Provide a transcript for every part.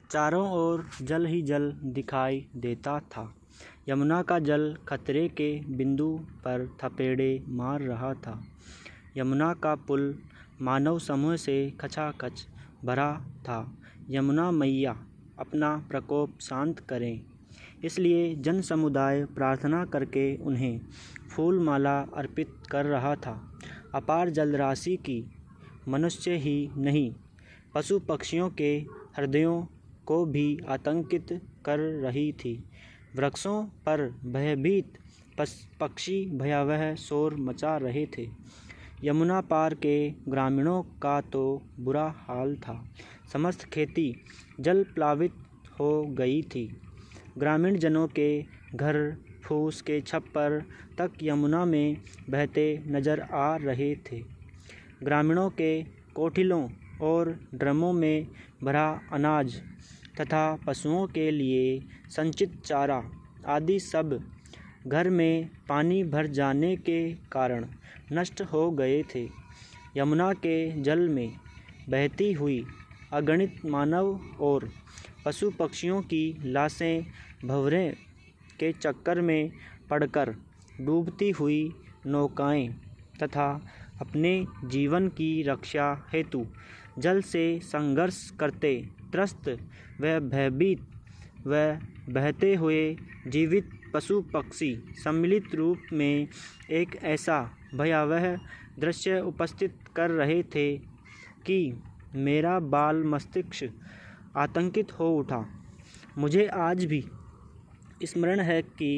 चारों ओर जल ही जल दिखाई देता था। यमुना का जल खतरे के बिंदु पर थपेड़े मार रहा था। यमुना का पुल मानव समूह से खचाखच भरा था। यमुना मैया अपना प्रकोप शांत करें, इसलिए जन समुदाय प्रार्थना करके उन्हें फूल माला अर्पित कर रहा था। अपार जलराशि की मनुष्य ही नहीं, पशु पक्षियों के हृदयों को भी आतंकित कर रही थी। वृक्षों पर भयभीत पक्षी भयावह शोर मचा रहे थे। यमुना पार के ग्रामीणों का तो बुरा हाल था। समस्त खेती जल प्लावित हो गई थी। ग्रामीण जनों के घर फूस के छप्पर तक यमुना में बहते नजर आ रहे थे। ग्रामीणों के कोठिलों और ड्रमों में भरा अनाज तथा पशुओं के लिए संचित चारा आदि सब घर में पानी भर जाने के कारण नष्ट हो गए थे। यमुना के जल में बहती हुई अगणित मानव और पशु पक्षियों की लाशें भंवरे के चक्कर में पड़कर डूबती हुई नौकाएं तथा अपने जीवन की रक्षा हेतु जल से संघर्ष करते त्रस्त व भयभीत व बहते हुए जीवित पशु पक्षी सम्मिलित रूप में एक ऐसा भयावह दृश्य उपस्थित कर रहे थे कि मेरा बाल मस्तिष्क आतंकित हो उठा। मुझे आज भी स्मरण है कि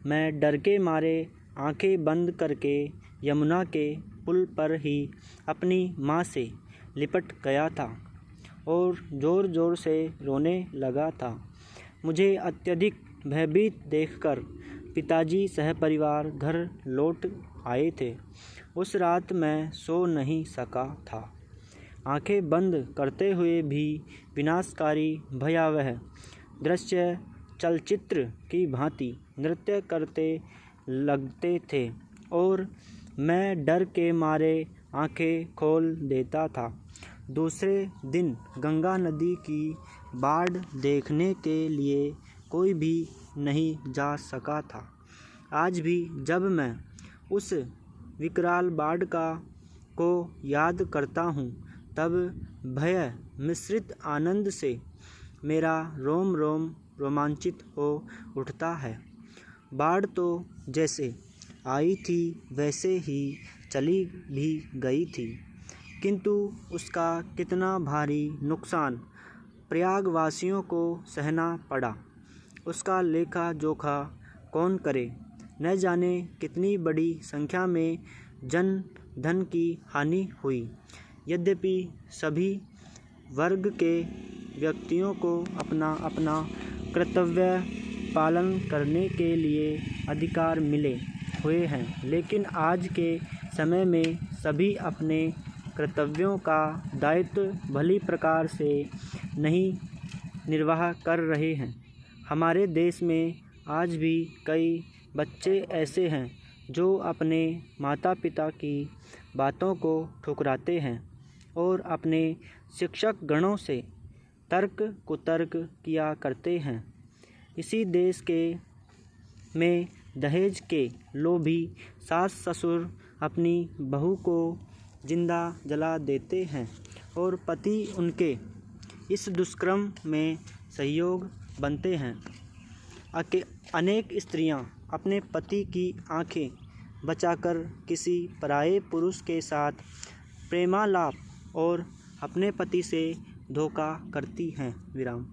मैं डर के मारे आंखें बंद करके यमुना के पुल पर ही अपनी माँ से लिपट गया था और ज़ोर ज़ोर से रोने लगा था। मुझे अत्यधिक भयभीत देखकर पिताजी सहपरिवार घर लौट आए थे। उस रात मैं सो नहीं सका था। आंखें बंद करते हुए भी विनाशकारी भयावह दृश्य चलचित्र की भांति नृत्य करते लगते थे और मैं डर के मारे आंखें खोल देता था। दूसरे दिन गंगा नदी की बाढ़ देखने के लिए कोई भी नहीं जा सका था। आज भी जब मैं उस विकराल बाढ़ को याद करता हूँ, तब भय मिश्रित आनंद से मेरा रोम रोम रोमांचित हो उठता है। बाढ़ तो जैसे आई थी वैसे ही चली भी गई थी, किंतु उसका कितना भारी नुकसान प्रयागवासियों को सहना पड़ा, उसका लेखा जोखा कौन करे। न जाने कितनी बड़ी संख्या में जन धन की हानि हुई। यद्यपि सभी वर्ग के व्यक्तियों को अपना अपना कर्तव्य पालन करने के लिए अधिकार मिले हुए हैं, लेकिन आज के समय में सभी अपने कर्तव्यों का दायित्व भली प्रकार से नहीं निर्वाह कर रहे हैं। हमारे देश में आज भी कई बच्चे ऐसे हैं जो अपने माता पिता की बातों को ठुकराते हैं और अपने शिक्षक गणों से तर्क कुतर्क किया करते हैं। इसी देश में दहेज के लोभी सास ससुर अपनी बहू को जिंदा जला देते हैं और पति उनके इस दुष्कर्म में सहयोग बनते हैं। अनेक स्त्रियां अपने पति की आंखें बचाकर किसी पराये पुरुष के साथ प्रेमालाप और अपने पति से धोखा करती हैं। विराम।